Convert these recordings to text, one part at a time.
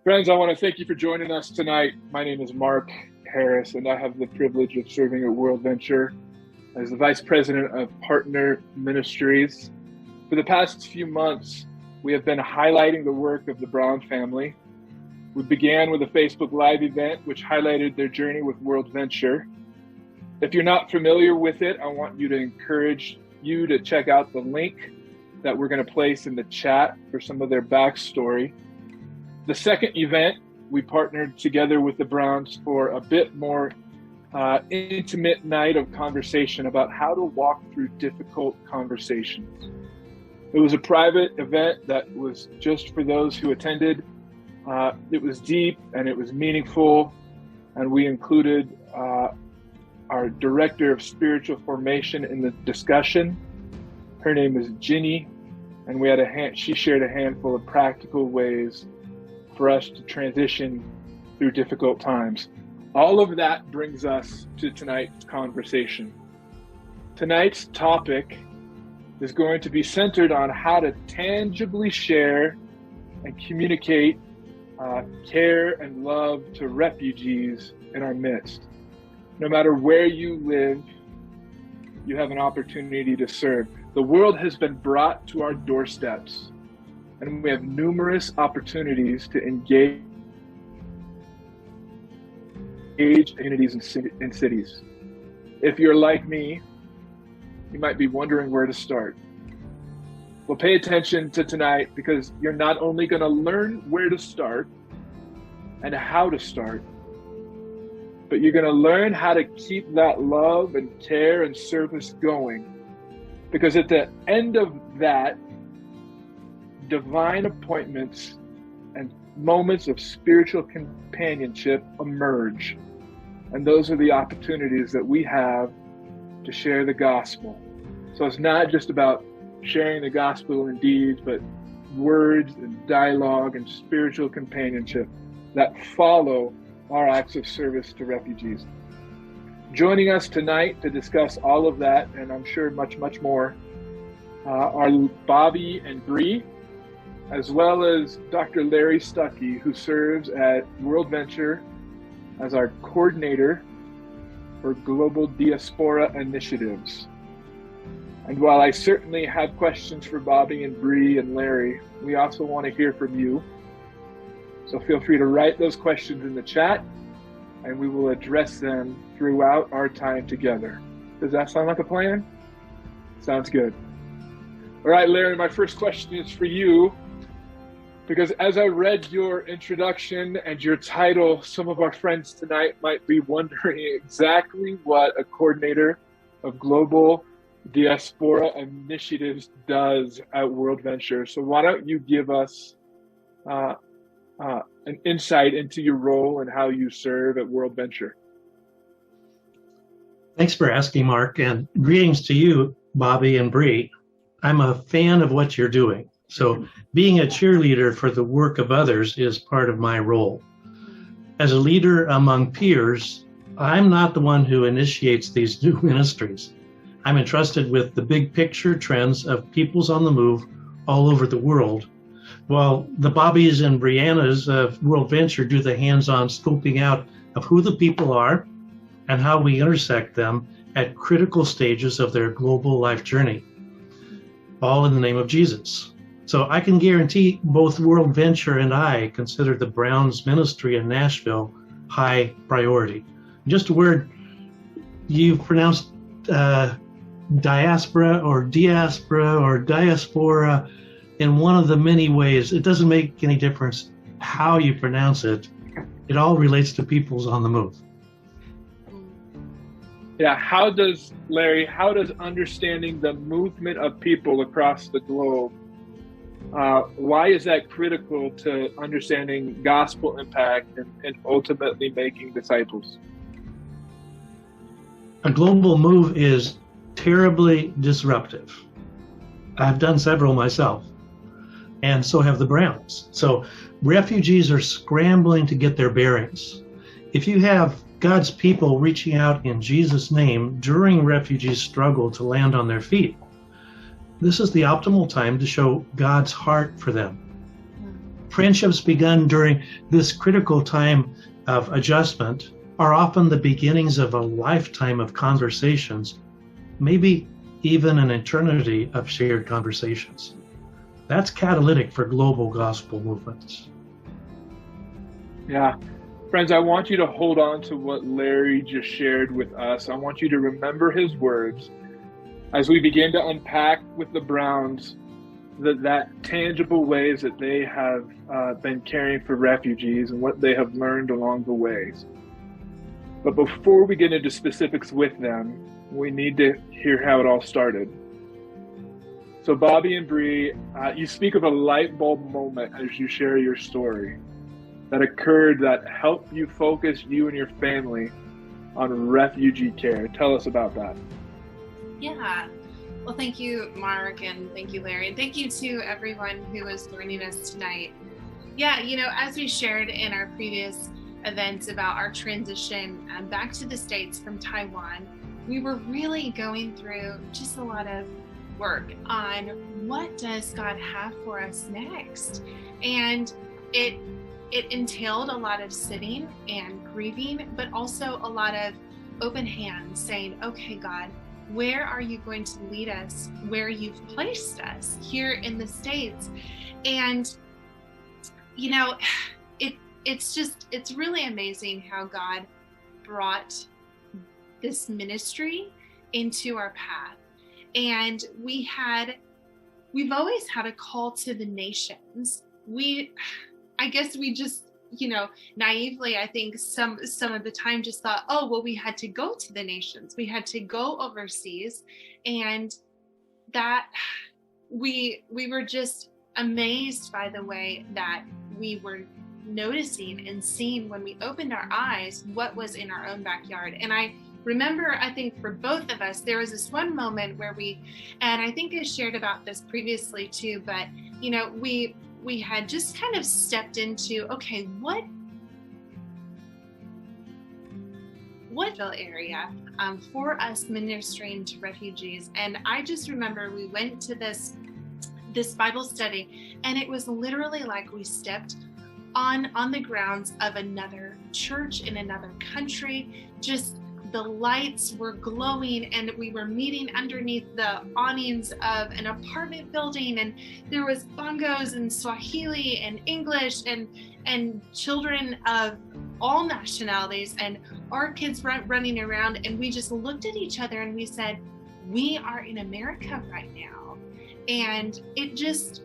Friends, I want to thank you for joining us tonight. My name is Mark Harris, and I have the privilege of serving at World Venture as the Vice President of Partner Ministries. For the past few months, we have been highlighting the work of the Brown family. We began with a Facebook Live event, which highlighted their journey with World Venture. If you're not familiar with it, I want you to encourage you to check out the link that we're going to place in the chat for some of their backstory. The second event, we partnered together with the Browns for a bit more intimate night of conversation about how to walk through difficult conversations. It was a private event that was just for those who attended. It was deep and it was meaningful, and we included our Director of Spiritual Formation in the discussion. Her name is Ginny, and we had she shared a handful of practical ways for us to transition through difficult times. All of that brings us to tonight's conversation. Tonight's topic is going to be centered on how to tangibly share and communicate care and love to refugees in our midst. No matter where you live, you have an opportunity to serve. The world has been brought to our doorsteps, and we have numerous opportunities to engage communities and cities. If you're like me, you might be wondering where to start. Well, pay attention to tonight, because you're not only going to learn where to start and how to start, but you're going to learn how to keep that love and care and service going. Because at the end of that, divine appointments and moments of spiritual companionship emerge. And those are the opportunities that we have to share the gospel. So it's not just about sharing the gospel in deeds, but words and dialogue and spiritual companionship that follow our acts of service to refugees. Joining us tonight to discuss all of that, and I'm sure much, much more, are Bobby and Bree, as well as Dr. Larry Stuckey, who serves at World Venture as our coordinator for global Diaspora initiatives. And while I certainly have questions for Bobby and Bree and Larry, we also want to hear from you. So feel free to write those questions in the chat, and we will address them throughout our time together. Does that sound like a plan? Sounds good. All right, Larry, my first question is for you, because as I read your introduction and your title, some of our friends tonight might be wondering exactly what a coordinator of global Diaspora initiatives does at World Venture. So why don't you give us an insight into your role and how you serve at World Venture? Thanks for asking, Mark, and greetings to you, Bobby and Bree. I'm a fan of what you're doing. So being a cheerleader for the work of others is part of my role. As a leader among peers, I'm not the one who initiates these new ministries. I'm entrusted with the big picture trends of peoples on the move all over the world, while the Bobbies and Briannas of World Venture do the hands-on scoping out of who the people are and how we intersect them at critical stages of their global life journey, all in the name of Jesus. So I can guarantee both World Venture and I consider the Browns ministry in Nashville high priority. Just a word, you've pronounced diaspora or diaspora in one of the many ways. It doesn't make any difference how you pronounce it. It all relates to peoples on the move. Yeah, Larry, how does understanding the movement of people across the globe, why is that critical to understanding gospel impact and ultimately making disciples? A global move is terribly disruptive. I've done several myself, and so have the Browns. So refugees are scrambling to get their bearings. If you have God's people reaching out in Jesus' name during refugees' struggle to land on their feet, this is the optimal time to show God's heart for them. Friendships begun during this critical time of adjustment are often the beginnings of a lifetime of conversations, maybe even an eternity of shared conversations. That's catalytic for global gospel movements. Yeah. Friends, I want you to hold on to what Larry just shared with us. I want you to remember his words as we begin to unpack with the Browns that tangible ways that they have been caring for refugees and what they have learned along the ways. But before we get into specifics with them, we need to hear how it all started. So Bobby and Bree, you speak of a light bulb moment as you share your story that occurred that helped you focus, you and your family, on refugee care. Tell us about that. Yeah. Well, thank you, Mark, and thank you, Larry, and thank you to everyone who is joining us tonight. Yeah, as we shared in our previous events about our transition back to the States from Taiwan, we were really going through just a lot of work on what does God have for us next. And it entailed a lot of sitting and grieving, but also a lot of open hands saying, okay, God, where are you going to lead us, where you've placed us here in the States? And, it's really amazing how God brought this ministry into our path. And we've always had a call to the nations. I guess we just, naively, I think some of the time just thought, oh, well, we had to go to the nations. We had to go overseas. And that we were just amazed by the way that we were noticing and seeing when we opened our eyes what was in our own backyard. And I remember, I think for both of us, there was this one moment where and I think I shared about this previously too, but, we had just kind of stepped into, okay, what area for us ministering to refugees. And I just remember we went to this Bible study, and it was literally like we stepped on the grounds of another church in another country. Just the lights were glowing, and we were meeting underneath the awnings of an apartment building, and there was bongos and Swahili and English and children of all nationalities and our kids running around. And we just looked at each other and we said, we are in America right now. And it just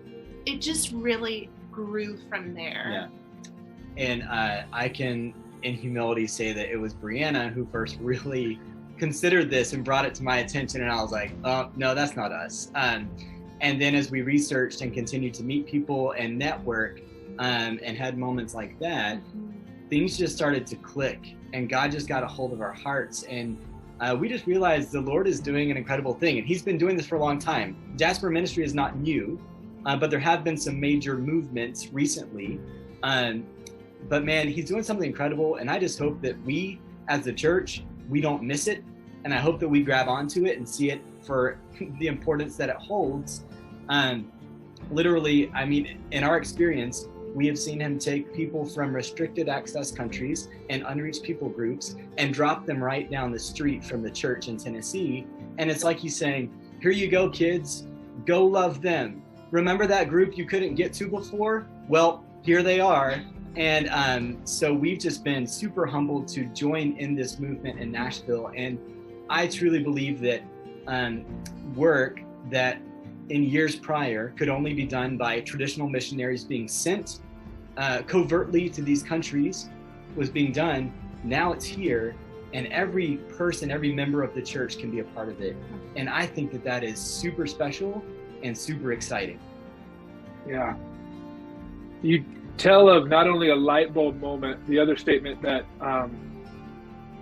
really grew from there. Yeah. And I can, in humility, say that it was Brianna who first really considered this and brought it to my attention, and I was like, oh, no, that's not us. And then as we researched and continued to meet people and network and had moments like that, things just started to click, and God just got a hold of our hearts, and we just realized the Lord is doing an incredible thing, and he's been doing this for a long time. Diaspora ministry is not new, but there have been some major movements recently. But man, he's doing something incredible, and I just hope that we, as the church, we don't miss it, and I hope that we grab onto it and see it for the importance that it holds. Literally, I mean, in our experience, we have seen him take people from restricted access countries and unreached people groups and drop them right down the street from the church in Tennessee. And it's like he's saying, here you go, kids, go love them. Remember that group you couldn't get to before? Well, here they are. And so we've just been super humbled to join in this movement in Nashville. And I truly believe that work that in years prior could only be done by traditional missionaries being sent covertly to these countries was being done. Now it's here, and every person, every member of the church can be a part of it. And I think that that is super special and super exciting. Yeah. You tell of not only a light bulb moment, the other statement that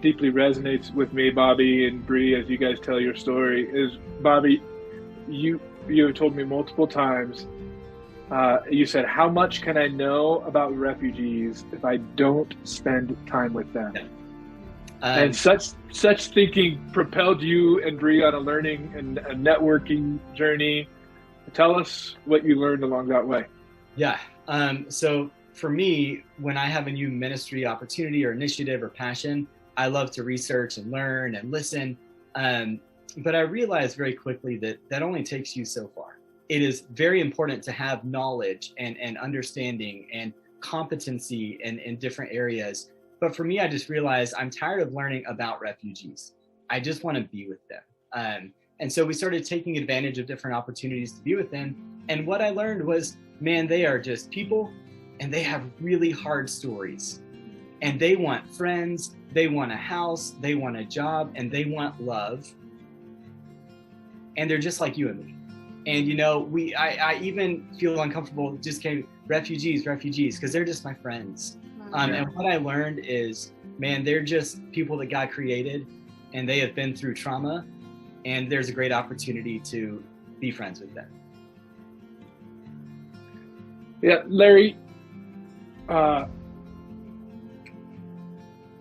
deeply resonates with me, Bobby and Bree, as you guys tell your story, is, Bobby, you have told me multiple times, you said, how much can I know about refugees if I don't spend time with them? Yeah. And such thinking propelled you and Bree on a learning and a networking journey. Tell us what you learned along that way. Yeah. So for me, when I have a new ministry opportunity or initiative or passion, I love to research and learn and listen. But I realized very quickly that that only takes you so far. It is very important to have knowledge and understanding and competency in different areas. But for me, I just realized I'm tired of learning about refugees. I just want to be with them. And so we started taking advantage of different opportunities to be with them. And what I learned was, man, they are just people and they have really hard stories. And they want friends, they want a house, they want a job, and they want love. And they're just like you and me. And, you know, I even feel uncomfortable just saying refugees, because they're just my friends. And what I learned is, man, they're just people that God created and they have been through trauma. And there's a great opportunity to be friends with them. Yeah, Larry,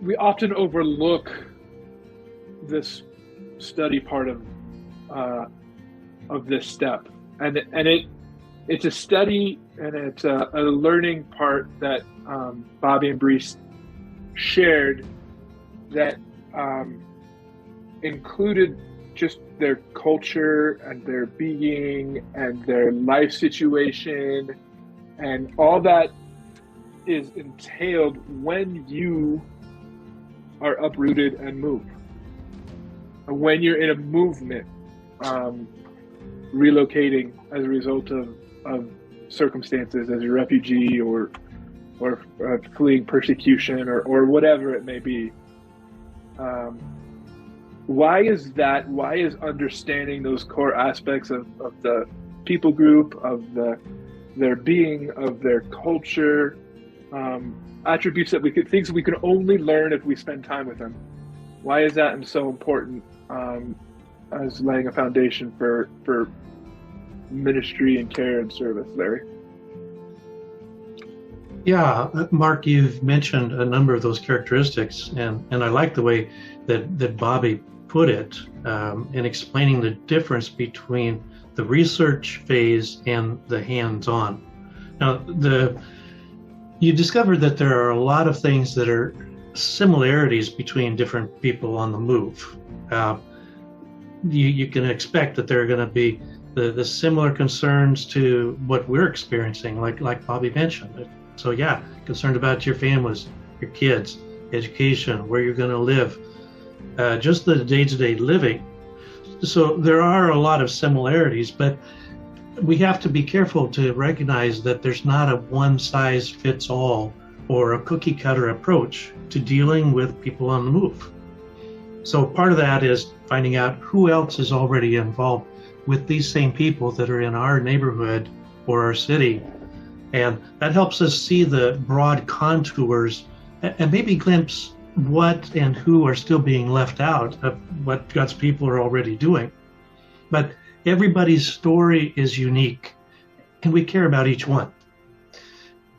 we often overlook this study part of this step, and it's a study and it's a learning part that Bobby and Bree shared that included just their culture and their being and their life situation and all that is entailed when you are uprooted and move. When you're in a movement, relocating as a result of circumstances as a refugee or fleeing persecution or whatever it may be. Why is that? Why is understanding those core aspects of the people group, of their being, of their culture, attributes that things we can only learn if we spend time with them? Why is that so important as laying a foundation for ministry and care and service, Larry? Yeah, Mark, you've mentioned a number of those characteristics, and I like the way that Bobby put it in explaining the difference between the research phase and the hands-on. Now, you discovered that there are a lot of things that are similarities between different people on the move. You can expect that there are going to be the similar concerns to what we're experiencing, like Bobby mentioned. So yeah, concerned about your families, your kids, education, where you're going to live, just the day-to-day living. So there are a lot of similarities, but we have to be careful to recognize that there's not a one-size-fits-all or a cookie-cutter approach to dealing with people on the move. So part of that is finding out who else is already involved with these same people that are in our neighborhood or our city. And that helps us see the broad contours and maybe glimpse what and who are still being left out of what God's people are already doing. But everybody's story is unique, and we care about each one.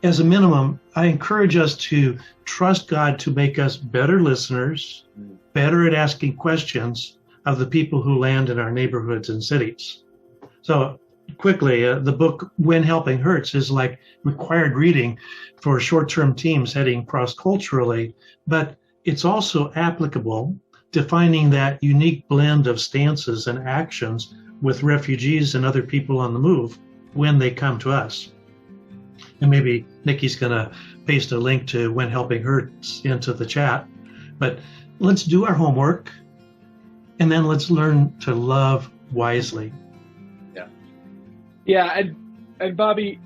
As a minimum, I encourage us to trust God to make us better listeners, better at asking questions of the people who land in our neighborhoods and cities. So quickly, the book When Helping Hurts is like required reading for short-term teams heading cross-culturally, but it's also applicable to finding that unique blend of stances and actions with refugees and other people on the move when they come to us. And maybe Nikki's going to paste a link to When Helping Hurts into the chat. But let's do our homework, and then let's learn to love wisely. Yeah, and Bobby,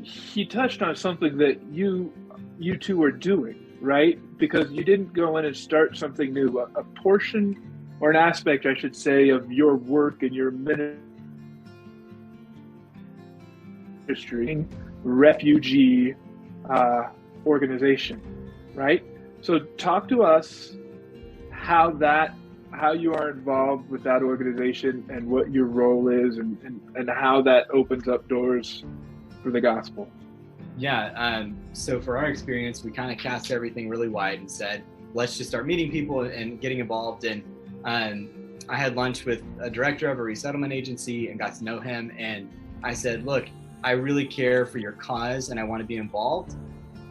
he touched on something that you two are doing, right? Because you didn't go in and start something new. A portion, or an aspect, I should say, of your work and your ministry, refugee organization, right? So talk to us how you are involved with that organization and what your role is and how that opens up doors for the gospel. Yeah, so for our experience, we kind of cast everything really wide and said, let's just start meeting people and getting involved. And I had lunch with a director of a resettlement agency and got to know him. And I said, look, I really care for your cause and I want to be involved.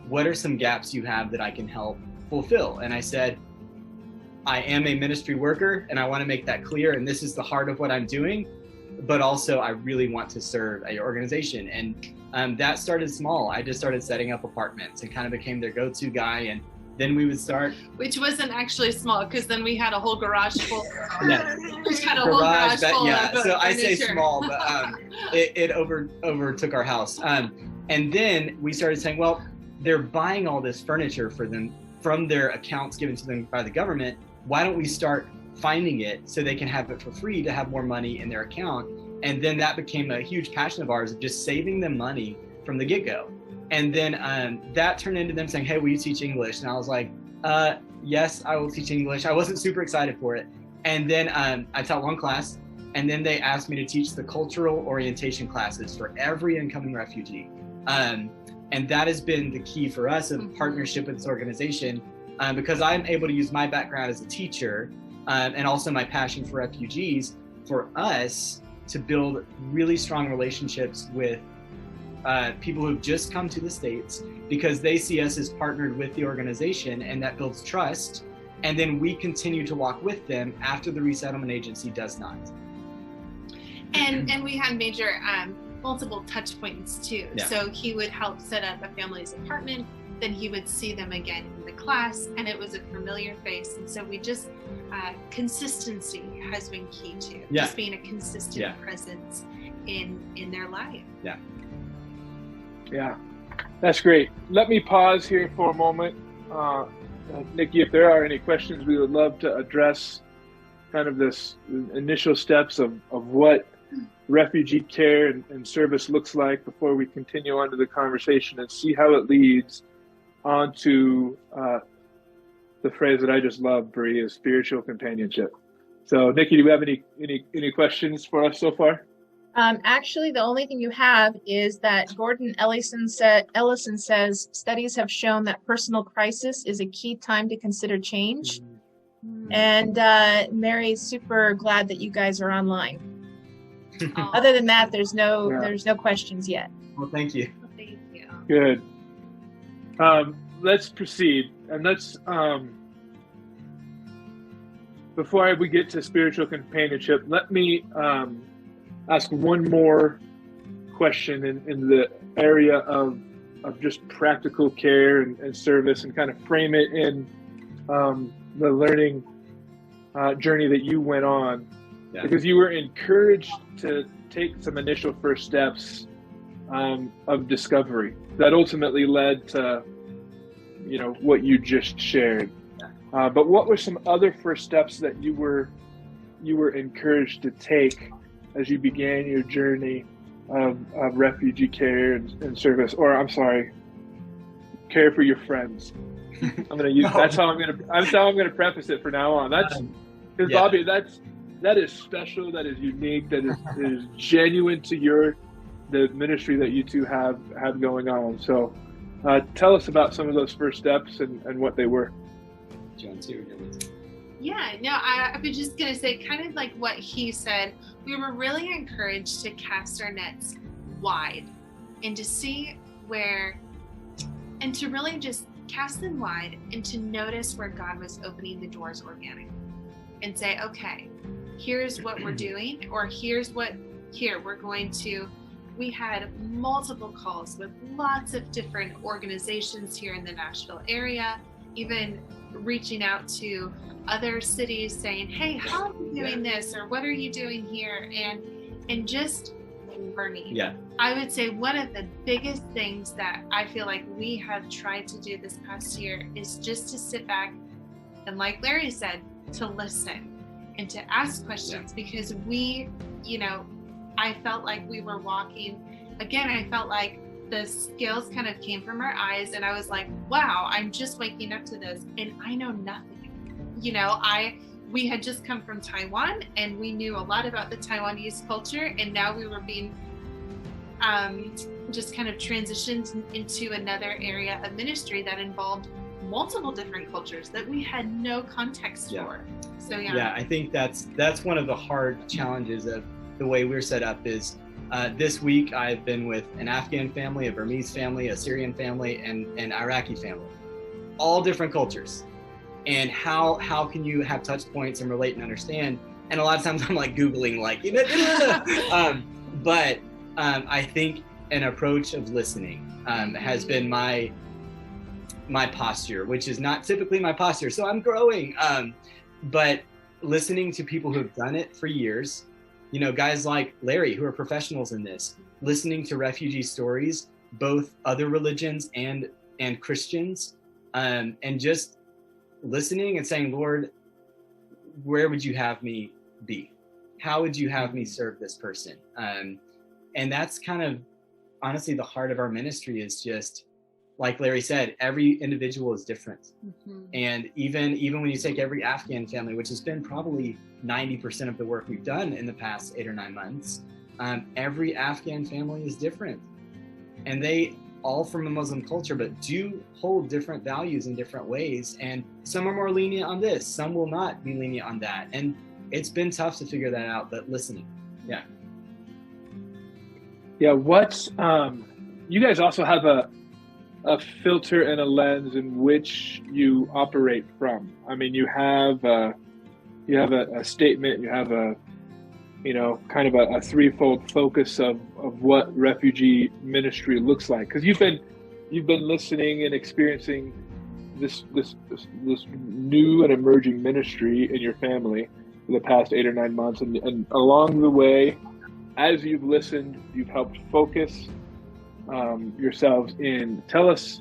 What are some gaps you have that I can help fulfill? And I said, I am a ministry worker and I want to make that clear. And this is the heart of what I'm doing. But also I really want to serve a organization. And that started small. I just started setting up apartments and kind of became their go-to guy. And then we would start. Which wasn't actually small, because then we had a whole garage full. Yeah. We had a whole garage full yeah. of So I say furniture. small, but it overtook our house. And then we started saying, well, they're buying all this furniture for them from their accounts given to them by the government. Why don't we start finding it so they can have it for free to have more money in their account? And then that became a huge passion of ours, of just saving them money from the get-go. And then that turned into them saying, hey, will you teach English? And I was like, yes, I will teach English. I wasn't super excited for it. And then I taught one class, and then they asked me to teach the cultural orientation classes for every incoming refugee. And that has been the key for us in partnership with this organization, because I'm able to use my background as a teacher and also my passion for refugees for us to build really strong relationships with people who've just come to the States, because they see us as partnered with the organization, and that builds trust. And then we continue to walk with them after the Resettlement Agency does not. And we had major multiple touch points too. Yeah. So he would help set up a family's apartment, then he would see them again in the class, and it was a familiar face. And so we just, consistency has been key too. Yeah. Just being a consistent presence in their life. Yeah. Yeah, that's great. Let me pause here for a moment. Nikki, if there are any questions, we would love to address kind of this initial steps of what refugee care and service looks like before we continue on to the conversation and see how it leads onto the phrase that I just love, Bree, is spiritual companionship. So, Nikki, do we have any questions for us so far? Actually, the only thing you have is that Gordon Ellison says studies have shown that personal crisis is a key time to consider change. And Mary's super glad that you guys are online. Other than that, there's no questions yet. Well, thank you. Thank you. Good. Let's proceed, and let's before we get to spiritual companionship, let me ask one more question in the area of just practical care and service, and kind of frame it in the learning journey that you went on, because you were encouraged to take some initial first steps of discovery that ultimately led to what you just shared. But what were some other first steps that you were encouraged to take as you began your journey of refugee care and service, or I'm sorry, care for your friends? I'm going to use that's how I'm going to preface it for now on. That's because Bobby, that is special, that is unique, that is genuine to the ministry that you two have going on. So tell us about some of those first steps and what they were. John, Yeah, no, I was just going to say, kind of like what he said, we were really encouraged to cast our nets wide and to see and to really just cast them wide and to notice where God was opening the doors organically and say, okay, here's what we're doing, or we had multiple calls with lots of different organizations here in the Nashville area, even reaching out to other cities saying, hey, how are you doing this, or what are you doing here, and just learning. I would say one of the biggest things that I feel like we have tried to do this past year is just to sit back and, like Larry said, to listen and to ask questions, because I felt like we were walking, again, I felt like the scales kind of came from our eyes, and I was like, wow, I'm just waking up to this and I know nothing. We had just come from Taiwan and we knew a lot about the Taiwanese culture, and now we were being just kind of transitioned into another area of ministry that involved multiple different cultures that we had no context for. So I think that's one of the hard challenges of the way we're set up, is This week, I've been with an Afghan family, a Burmese family, a Syrian family, and an Iraqi family. All different cultures. And how can you have touch points and relate and understand? And a lot of times I'm like Googling, like, but I think an approach of listening has been my posture, which is not typically my posture. So I'm growing, but listening to people who have done it for years, guys like Larry, who are professionals in this, listening to refugee stories, both other religions and Christians, and just listening and saying, Lord, where would you have me be? How would you have me serve this person? And that's kind of honestly the heart of our ministry, is just like Larry said, every individual is different. Mm-hmm. And even when you take every Afghan family, which has been probably 90% of the work we've done in the past 8 or 9 months, every Afghan family is different. And they all from a Muslim culture, but do hold different values in different ways. And some are more lenient on this, some will not be lenient on that. And it's been tough to figure that out, but listening. Yeah. Yeah. What's, you guys also have a filter and a lens in which you operate from. I mean, you have a statement, you have kind of a threefold focus of what refugee ministry looks like. Because you've been listening and experiencing this new and emerging ministry in your family for the past 8 or 9 months, and along the way, as you've listened, you've helped focus yourselves in. Tell us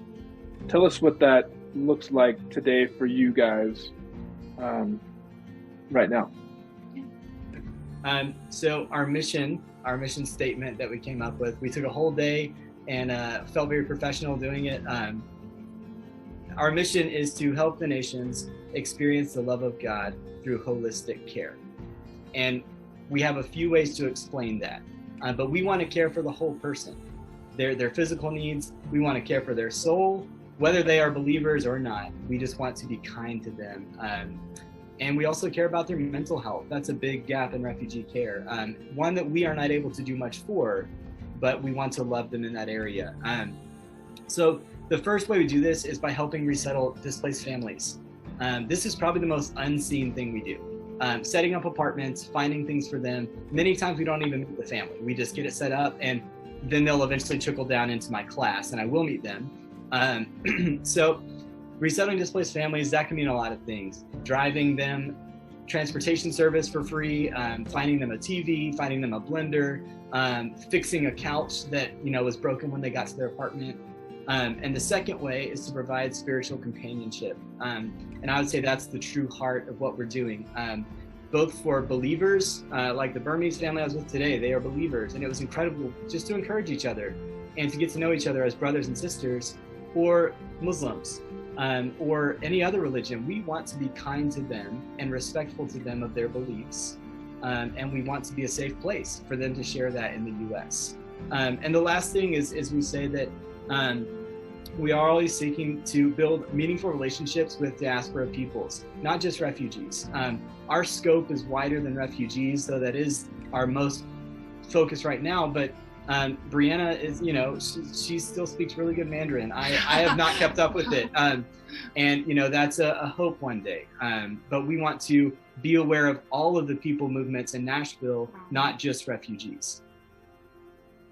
what that looks like today for you guys right now. So our mission statement that we came up with, we took a whole day and felt very professional doing it. Our mission is to help the nations experience the love of God through holistic care. And we have a few ways to explain that, but we want to care for the whole person, their physical needs. We want to care for their soul, whether they are believers or not. We just want to be kind to them. And we also care about their mental health. That's a big gap in refugee care. One that we are not able to do much for, but we want to love them in that area. So the first way we do this is by helping resettle displaced families. This is probably the most unseen thing we do. Setting up apartments, finding things for them. Many times we don't even meet the family. We just get it set up, and then they'll eventually trickle down into my class and I will meet them. So resettling displaced families, that can mean a lot of things. Driving them transportation service for free, finding them a TV, finding them a blender, fixing a couch that was broken when they got to their apartment. And the second way is to provide spiritual companionship. And I would say that's the true heart of what we're doing. Both for believers, like the Burmese family I was with today, they are believers. And it was incredible just to encourage each other and to get to know each other as brothers and sisters, or Muslims, or any other religion. We want to be kind to them and respectful to them of their beliefs. And we want to be a safe place for them to share that in the US. And the last thing is we say that we are always seeking to build meaningful relationships with diaspora peoples, not just refugees. Our scope is wider than refugees, though that is our most focus right now. But Brianna is, she still speaks really good Mandarin. I have not kept up with it. And, that's a hope one day. But we want to be aware of all of the people movements in Nashville, not just refugees.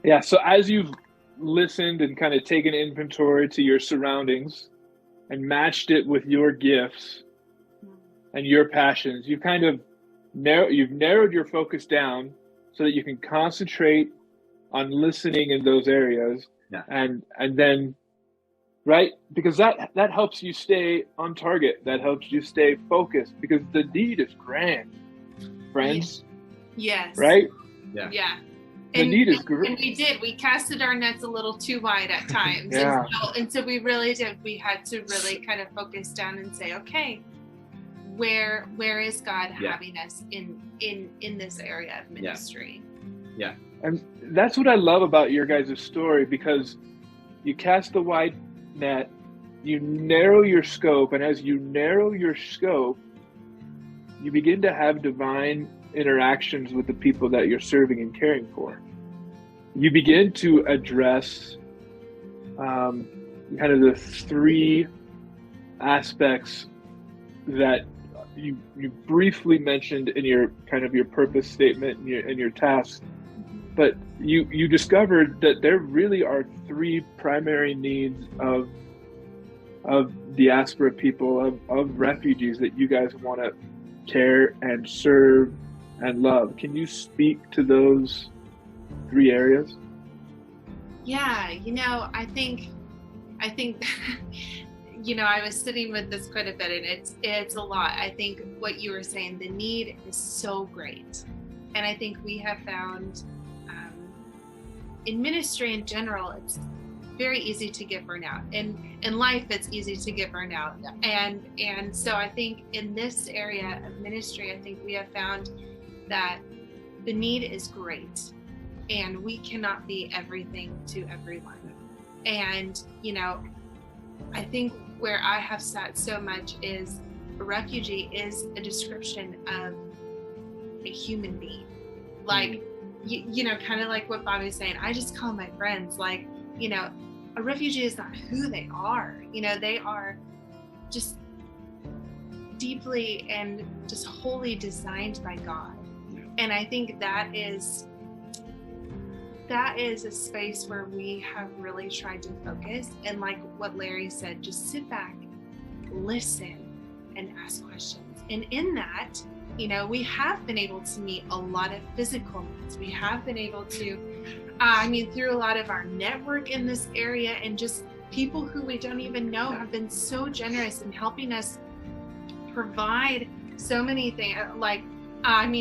Yeah, so as you've listened and kind of taken inventory to your surroundings and matched it with your gifts and your passions, you've kind of narrowed your focus down so that you can concentrate on listening in those areas. Yeah. and then, right, because that helps you stay on target, that helps you stay focused, because the need is grand, friends. Yes. Right? Yeah. The need is great. And we casted our nets a little too wide at times. Yeah. And so we really did. We had to really kind of focus down and say, okay, where is God having us in this area of ministry? Yeah. And that's what I love about your guys' story, because you cast the wide net, you narrow your scope, and as you narrow your scope, you begin to have divine interactions with the people that you're serving and caring for. you begin to address kind of the three aspects that you briefly mentioned in your kind of your purpose statement and your tasks, but you discovered that there really are three primary needs of diaspora people, of refugees, that you guys want to care and serve and love. Can you speak to those three areas? Yeah, I think I was sitting with this quite a bit, and it's a lot. I think what you were saying, the need is so great, and I think we have found in ministry in general, it's very easy to get burnout. In life, it's easy to get burnout, and so I think in this area of ministry, I think we have found that the need is great, and we cannot be everything to everyone. And I think where I have sat so much is a refugee is a description of a human being. Like, kind of like what Bobby's saying, I just call my friends, like, a refugee is not who they are. They are just deeply and just wholly designed by God. And I think that is a space where we have really tried to focus, and like what Larry said, just sit back, listen, and ask questions. And in that, we have been able to meet a lot of physical needs. We have been able to, through a lot of our network in this area, and just people who we don't even know have been so generous in helping us provide so many things, like,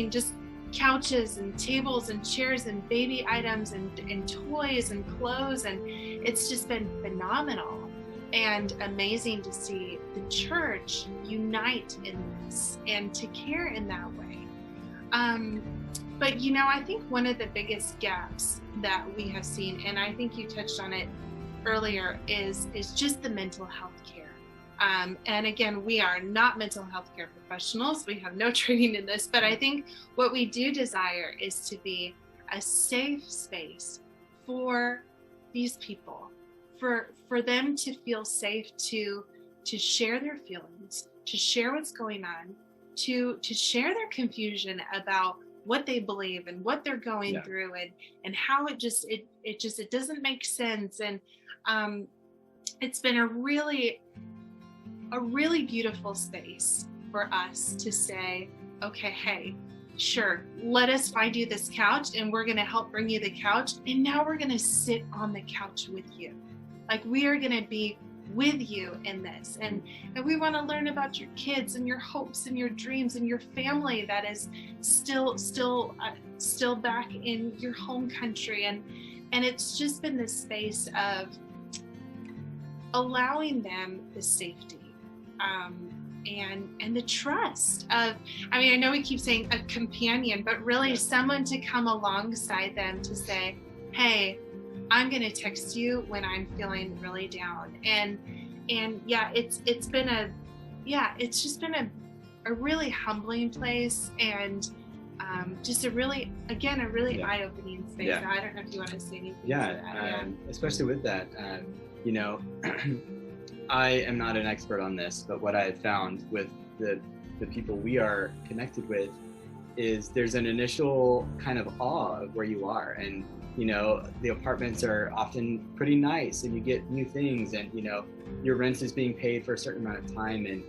just couches and tables and chairs and baby items and toys and clothes, and it's just been phenomenal and amazing to see the church unite in this and to care in that way. But I think one of the biggest gaps that we have seen, and I think you touched on it earlier, is just the mental health care. And again, we are not mental health care professionals. We have no training in this, but I think what we do desire is to be a safe space for these people, for them to feel safe to share their feelings, to share what's going on, to share their confusion about what they believe and what they're going through, and how it doesn't make sense. And it's been a really beautiful space for us to say, okay, hey, sure, let us find you this couch, and we're going to help bring you the couch, and now we're going to sit on the couch with you. Like, we are going to be with you in this, and we want to learn about your kids and your hopes and your dreams and your family that is still back in your home country, and it's just been this space of allowing them the safety and the trust of, I know we keep saying a companion, but really someone to come alongside them to say, hey, I'm going to text you when I'm feeling really down. And it's just been a really humbling place, and just a really eye-opening space. Yeah. I don't know if you want to say anything to that. Especially with that, I am not an expert on this, but what I have found with the people we are connected with is there's an initial kind of awe of where you are, and the apartments are often pretty nice, and you get new things, and your rent is being paid for a certain amount of time, and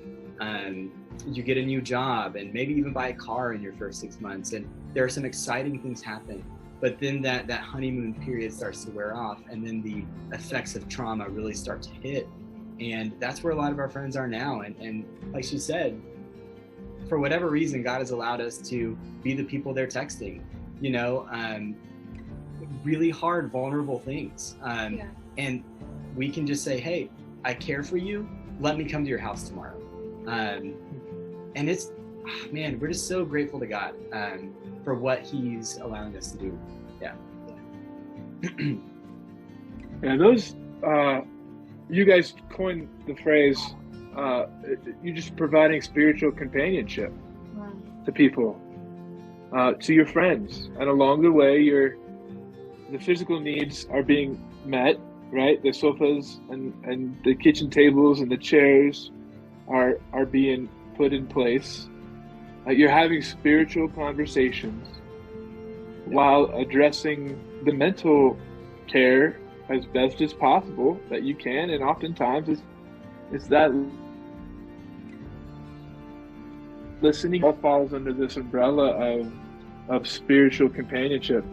you get a new job, and maybe even buy a car in your first 6 months, and there are some exciting things happen. But then that honeymoon period starts to wear off, and then the effects of trauma really start to hit. And that's where a lot of our friends are now. And like she said, for whatever reason, God has allowed us to be the people they're texting, really hard, vulnerable things. And we can just say, hey, I care for you. Let me come to your house tomorrow. And it's, we're just so grateful to God for what he's allowing us to do. Yeah, those, you guys coined the phrase, you're just providing spiritual companionship to people, to your friends. And along the way, you're the physical needs are being met, right? The sofas and the kitchen tables and the chairs are being put in place. You're having spiritual conversations while addressing the mental care as best as possible that you can, and oftentimes it's that listening falls under this umbrella of spiritual companionship.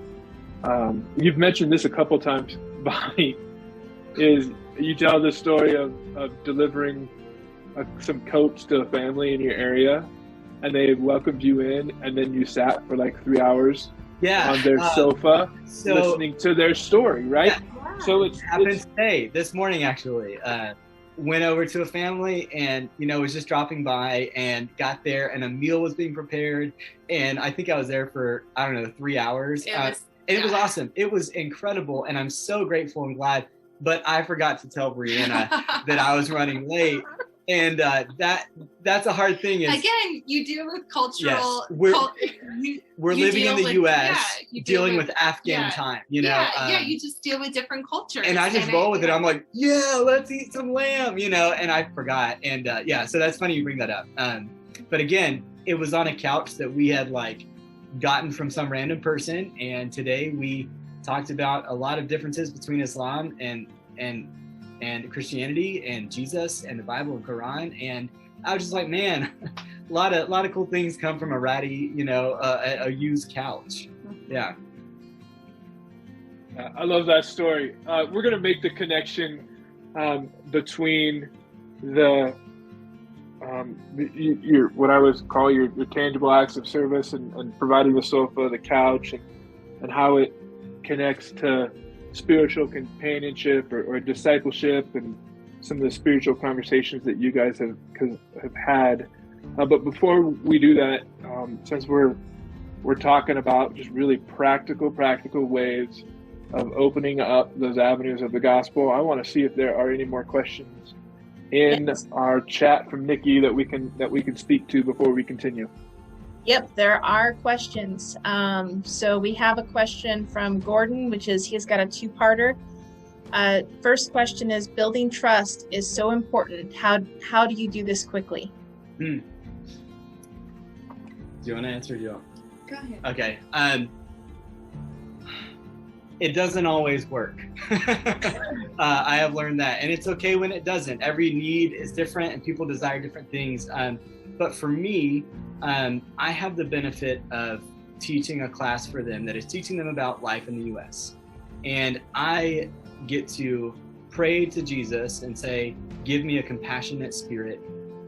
You've mentioned this a couple times, Bonnie, is you tell the story of delivering some coats to a family in your area, and they welcomed you in, and then you sat for like 3 hours on their sofa listening to their story, right? Yeah. So it happened today, this morning actually. Went over to a family and, was just dropping by and got there and a meal was being prepared. And I think I was there for, 3 hours. It was awesome. It was incredible. And I'm so grateful and glad. But I forgot to tell Brianna that I was running late. And that's a hard thing. Again, you deal with cultural. Yes, we're living in the U.S. dealing with Afghan time. You just deal with different cultures. And I just roll with it. I'm like, let's eat some lamb. And I forgot. And so that's funny you bring that up. But again, it was on a couch that we had gotten from some random person. And today we talked about a lot of differences between Islam and Christianity and Jesus and the Bible and Quran. And I was just like, man, a lot of cool things come from a ratty, a used couch. Yeah. I love that story. We're going to make the connection between your what I would call your tangible acts of service and providing the sofa, the couch, and how it connects to spiritual companionship or discipleship and some of the spiritual conversations that you guys have had. But before we do that, since we're talking about just really practical ways of opening up those avenues of the gospel, I want to see if there are any more questions in our chat from Nikki that we can speak to before we continue. Yep, there are questions. So we have a question from Gordon, which is, he's got a two-parter. First question is, building trust is so important. How do you do this quickly? Do you want to answer, Joe? Go ahead. Okay. It doesn't always work. I have learned that. And it's okay when it doesn't. Every need is different and people desire different things. But for me, I have the benefit of teaching a class for them that is teaching them about life in the U.S. And I get to pray to Jesus and say, give me a compassionate spirit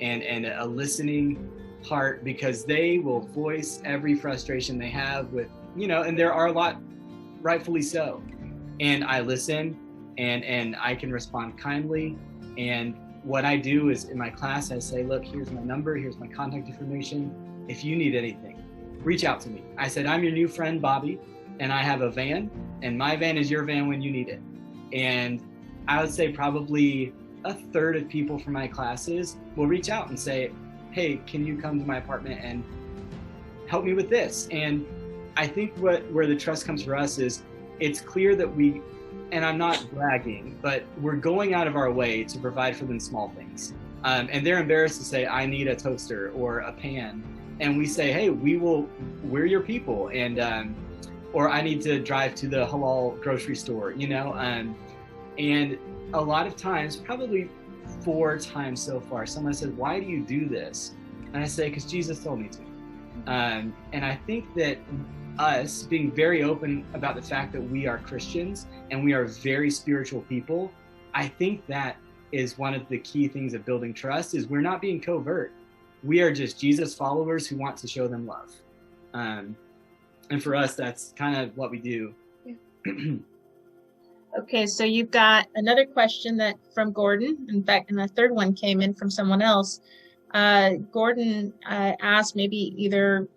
and a listening heart, because they will voice every frustration they have with, and there are a lot, rightfully so. And I listen and I can respond kindly. And what I do is in my class, I say, look, here's my number, here's my contact information. If you need anything, reach out to me. I said, I'm your new friend, Bobby, and I have a van, and my van is your van when you need it. And I would say probably a third of people from my classes will reach out and say, hey, can you come to my apartment and help me with this? And I think where the trust comes for us is it's clear that we, and I'm not bragging, but we're going out of our way to provide for them small things. And they're embarrassed to say, I need a toaster or a pan. And we say, hey, we're your people. And, or I need to drive to the halal grocery store, and a lot of times, probably 4 times so far, someone says, why do you do this? And I say, because Jesus told me to. And I think that us being very open about the fact that we are Christians and we are very spiritual people, I think that is one of the key things of building trust, is we're not being covert. We are just Jesus followers who want to show them love. And for us, that's kind of what we do. Yeah. Okay, so you've got another question from Gordon. In fact, and the third one came in from someone else. Gordon asked, maybe either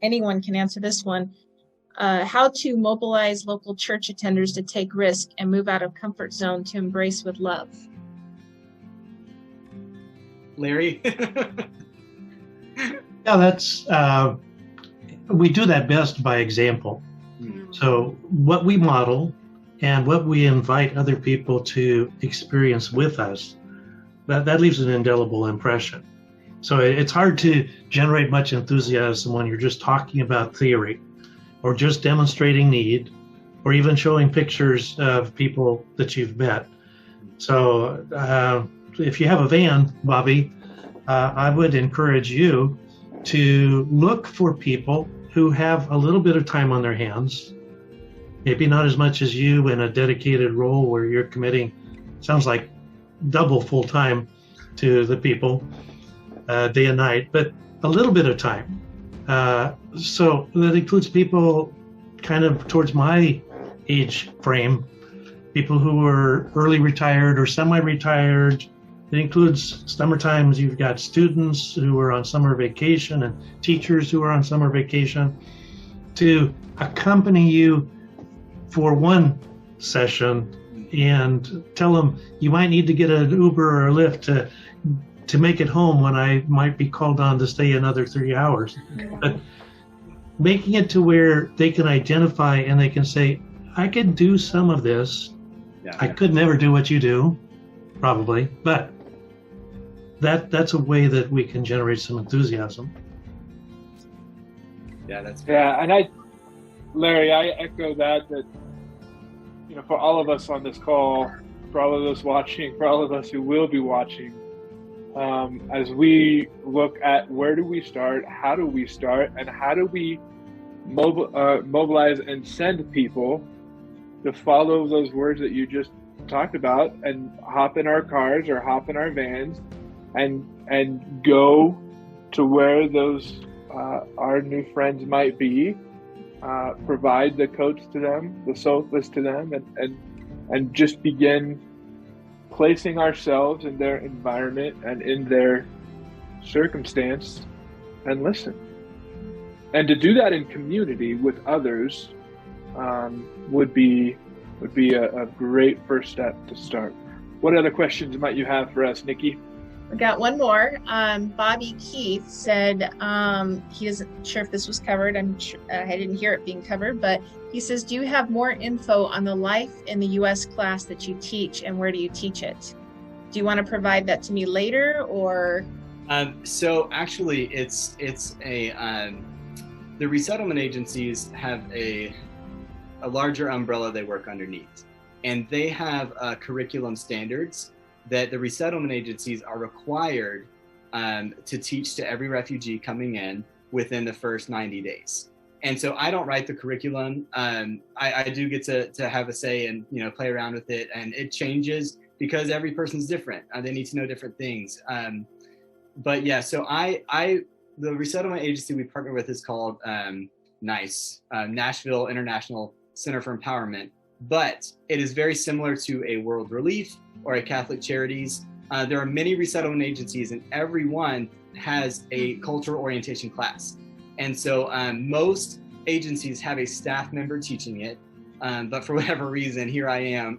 anyone can answer this one, how to mobilize local church attenders to take risk and move out of comfort zone to embrace with love. Larry? Yeah, that's, we do that best by example. So what we model and what we invite other people to experience with us, that leaves an indelible impression. So it's hard to generate much enthusiasm when you're just talking about theory or just demonstrating need or even showing pictures of people that you've met. So if you have a van, Bobby, I would encourage you to look for people who have a little bit of time on their hands, maybe not as much as you in a dedicated role where you're committing, sounds like double full time to the people, day and night, but a little bit of time. So that includes people kind of towards my age frame, people who are early retired or semi-retired. It includes summer times. You've got students who are on summer vacation and teachers who are on summer vacation to accompany you for one session and tell them you might need to get an Uber or a Lyft to make it home when I might be called on to stay another 3 hours. But making it to where they can identify and they can say, I could do some of this. Yeah. I could never do what you do, probably, but that's a way that we can generate some enthusiasm. Yeah, that's Yeah, and Larry, I echo that, you know, for all of us on this call, for all of us watching, for all of us who will be watching, as we look at where do we start, how do we start, and how do we mobilize and send people to follow those words that you just talked about and hop in our cars or hop in our vans and go to where those our new friends might be, provide the coats to them, the sofas to them, and just begin placing ourselves in their environment and in their circumstance and listen. And to do that in community with others would be a great first step to start. What other questions might you have for us, Nikki? We got one more. Bobby Keith said he isn't sure if this was covered. I didn't hear it being covered, but he says, do you have more info on the life in the U.S. class that you teach, and where do you teach it? Do you want to provide that to me later, or? So actually, it's a the resettlement agencies have a larger umbrella they work underneath, and they have curriculum standards that the resettlement agencies are required to teach to every refugee coming in within the first 90 days. And so I don't write the curriculum. I do get to have a say and, you know, play around with it, and it changes because every person's different. They need to know different things. But yeah, so the resettlement agency we partner with is called NICE, Nashville International Center for Empowerment. But it is very similar to a World Relief or a Catholic Charities. There are many resettlement agencies, and every one has a cultural orientation class. And so most agencies have a staff member teaching it, but for whatever reason, here I am.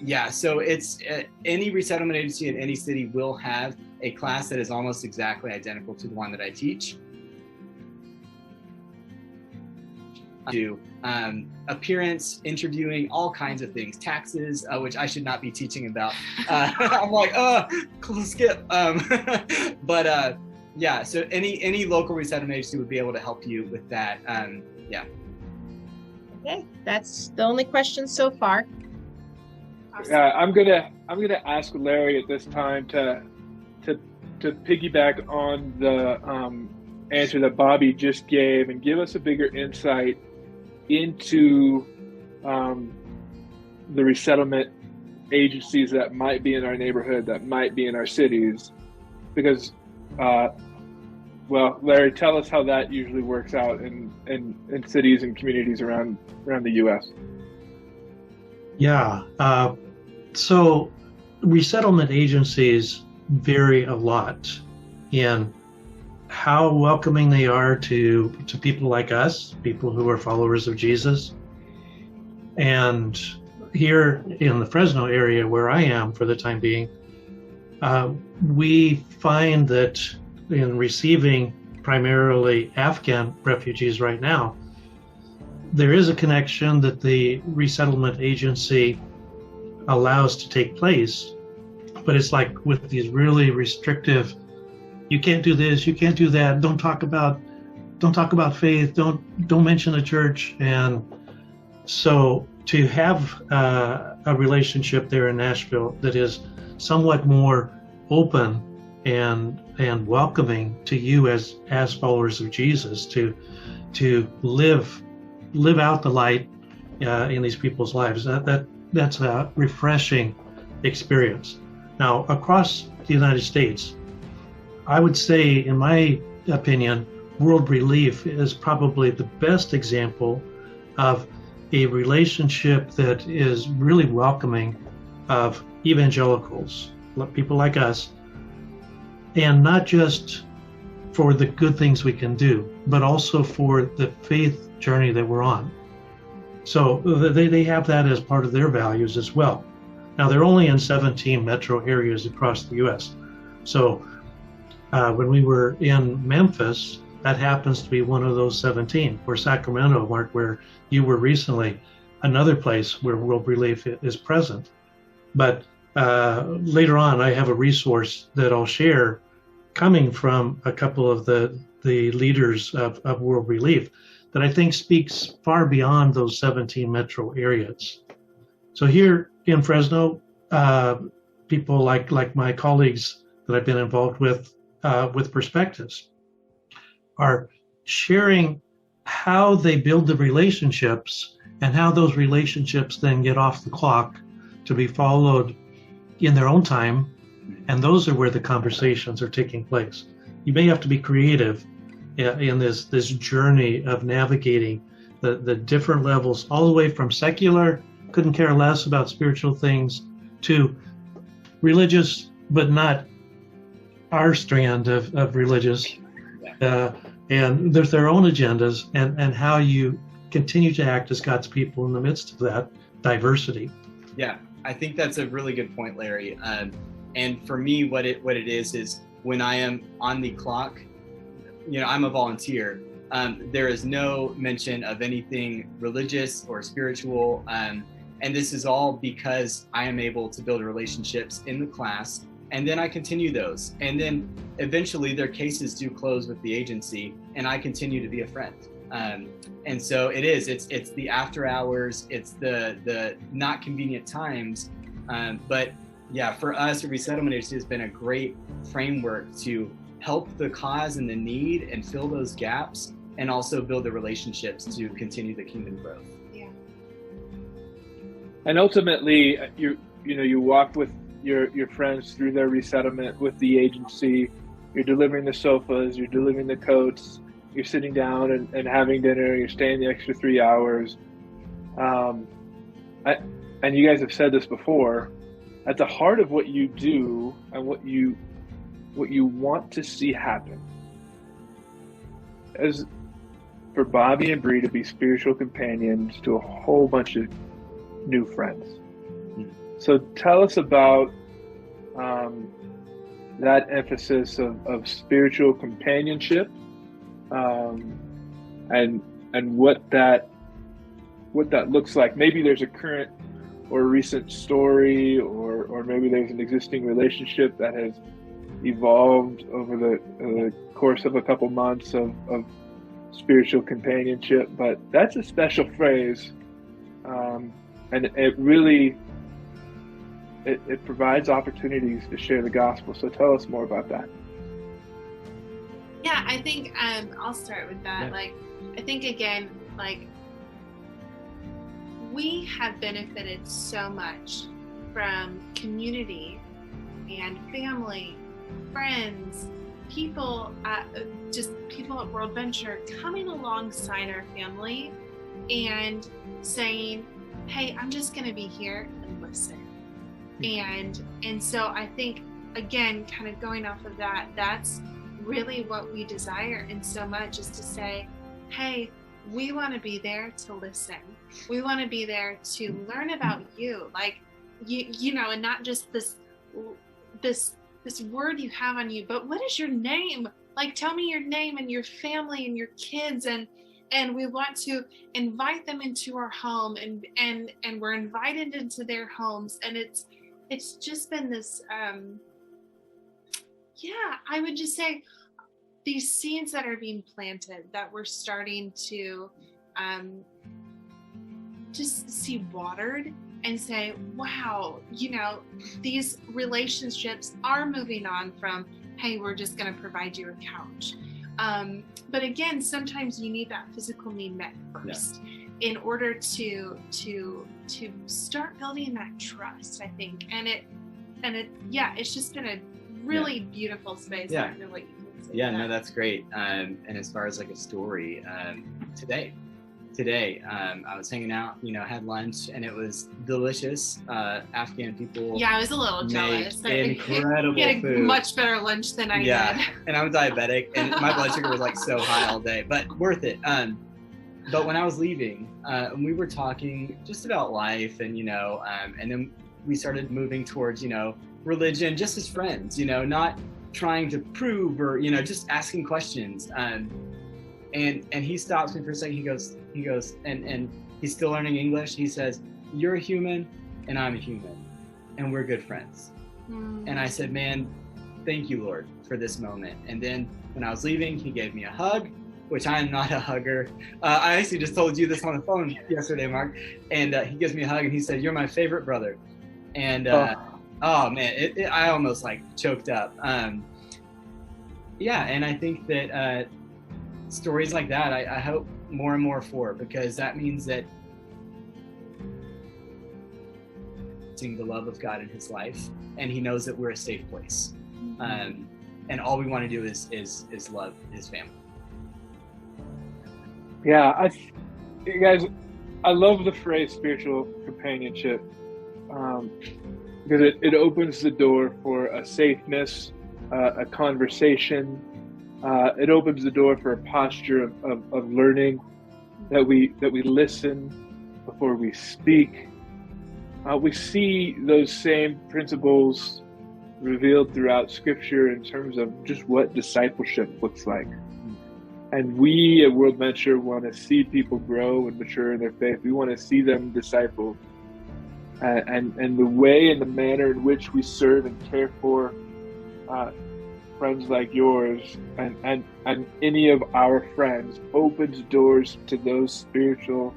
Yeah, so it's any resettlement agency in any city will have a class that is almost exactly identical to the one that I teach. Do appearance, interviewing, all kinds of things, taxes, which I should not be teaching about. I'm like, skip. But yeah, so any local resettlement agency would be able to help you with that. Yeah. Okay, that's the only question so far. Awesome. I'm gonna ask Larry at this time to piggyback on the answer that Bobby just gave and give us a bigger insight into the resettlement agencies that might be in our neighborhood, that might be in our cities, because well, Larry, tell us how that usually works out in cities and communities around the U.S. Yeah, so resettlement agencies vary a lot in how welcoming they are to people like us, people who are followers of Jesus. And here in the Fresno area where I am for the time being, we find that in receiving primarily Afghan refugees right now, there is a connection that the Resettlement Agency allows to take place, but it's like with these really restrictive, you can't do this, you can't do that, don't talk about faith, don't mention the church. And so to have a relationship there in Nashville that is somewhat more open and welcoming to you as followers of Jesus, to live out the light in these people's lives, that's a refreshing experience. Now, across the United States, I would say, in my opinion, World Relief is probably the best example of a relationship that is really welcoming of evangelicals, people like us, and not just for the good things we can do, but also for the faith journey that we're on. So they have that as part of their values as well. Now, they're only in 17 metro areas across the U.S. So when we were in Memphis, that happens to be one of those 17, or Sacramento, Mark, where you were recently, another place where World Relief is present. But later on, I have a resource that I'll share coming from a couple of the leaders of World Relief that I think speaks far beyond those 17 metro areas. So here in Fresno, people like my colleagues that I've been involved with Perspectives are sharing how they build the relationships and how those relationships then get off the clock to be followed in their own time. And those are where the conversations are taking place. You may have to be creative in this journey of navigating the different levels, all the way from secular, couldn't care less about spiritual things, to religious, but not our strand of religious. And there's their own agendas, and how you continue to act as God's people in the midst of that diversity. Yeah, I think that's a really good point, Larry. And for me, what it is when I am on the clock, I'm a volunteer. There is no mention of anything religious or spiritual. And this is all because I am able to build relationships in the class, and then I continue those. And then eventually their cases do close with the agency, and I continue to be a friend. And so it's the after hours, it's the not convenient times. But yeah, for us, Resettlement Agency has been a great framework to help the cause and the need and fill those gaps, and also build the relationships to continue the kingdom growth. Yeah. And ultimately, you walk with your friends through their resettlement with the agency. You're delivering the sofas, you're delivering the coats, you're sitting down and having dinner, you're staying the extra 3 hours. And you guys have said this before, at the heart of what you do and what you want to see happen is for Bobby and Bree to be spiritual companions to a whole bunch of new friends. So tell us about that emphasis of spiritual companionship, and what that looks like. Maybe there's a current or recent story, or maybe there's an existing relationship that has evolved over the course of a couple months of spiritual companionship. But that's a special phrase, and it really it provides opportunities to share the gospel. So tell us more about that. Yeah, I think I'll start with that. Yeah. I think again, we have benefited so much from community and family, friends, people at World Venture coming alongside our family and saying, hey, I'm just going to be here and listen. And so I think, again, kind of going off of that, that's really what we desire in so much, is to say, hey, we want to be there to listen. We want to be there to learn about you, and not just this word you have on you, but what is your name? Tell me your name and your family and your kids, and and we want to invite them into our home, and we're invited into their homes, and it's just been this I would just say these seeds that are being planted that we're starting to just see watered and say, wow, these relationships are moving on from, hey, we're just going to provide you a couch. But again, sometimes you need that physical need met first in order to start building that trust, I think. And it's just been a really beautiful space. Yeah. I feel like you can say Yeah, that. no, that's great. And as far as like a story, today, I was hanging out, had lunch, and it was delicious. Afghan people. Yeah, I was a little jealous. Incredible You had a food. much better lunch than I did. And I'm diabetic, and my blood sugar was like so high all day, but worth it. But when I was leaving, we were talking just about life, and and then we started moving towards religion, just as friends, not trying to prove or just asking questions. And he stops me for a second. He goes, and he's still learning English. He says, "You're a human, and I'm a human, and we're good friends." And I said, "Man, thank you, Lord, for this moment." And then when I was leaving, he gave me a hug, which I am not a hugger. I actually just told you this on the phone yesterday, Mark. And he gives me a hug, and he said, "You're my favorite brother." And oh man, I almost like choked up. And I think that stories like that, I hope more and more for, because that means that seeing the love of God in his life, and he knows that we're a safe place. And all we want to do is love his family. Yeah, guys, I love the phrase spiritual companionship, because it opens the door for a safeness, a conversation. It opens the door for a posture of learning, that we listen before we speak. We see those same principles revealed throughout Scripture in terms of just what discipleship looks like. And we at World Venture want to see people grow and mature in their faith. We want to see them discipled. And the way and the manner in which we serve and care for friends like yours and any of our friends opens doors to those spiritual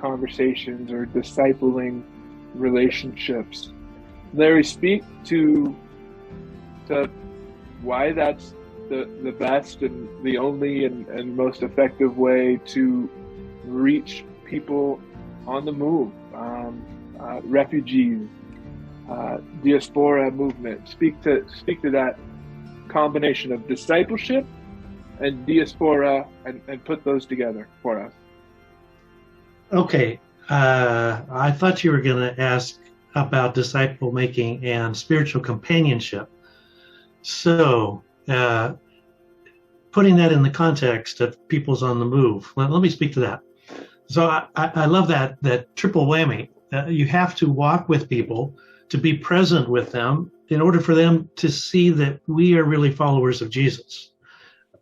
conversations or discipling relationships. Larry, speak to why that's the best and the only and most effective way to reach people on the move, refugees, Diaspora movement. Speak to that combination of discipleship and Diaspora, and put those together for us. Okay, I thought you were going to ask about disciple making and spiritual companionship. So, putting that in the context of people's on the move, let me speak to that. So I love that triple whammy. You have to walk with people, to be present with them, in order for them to see that we are really followers of Jesus,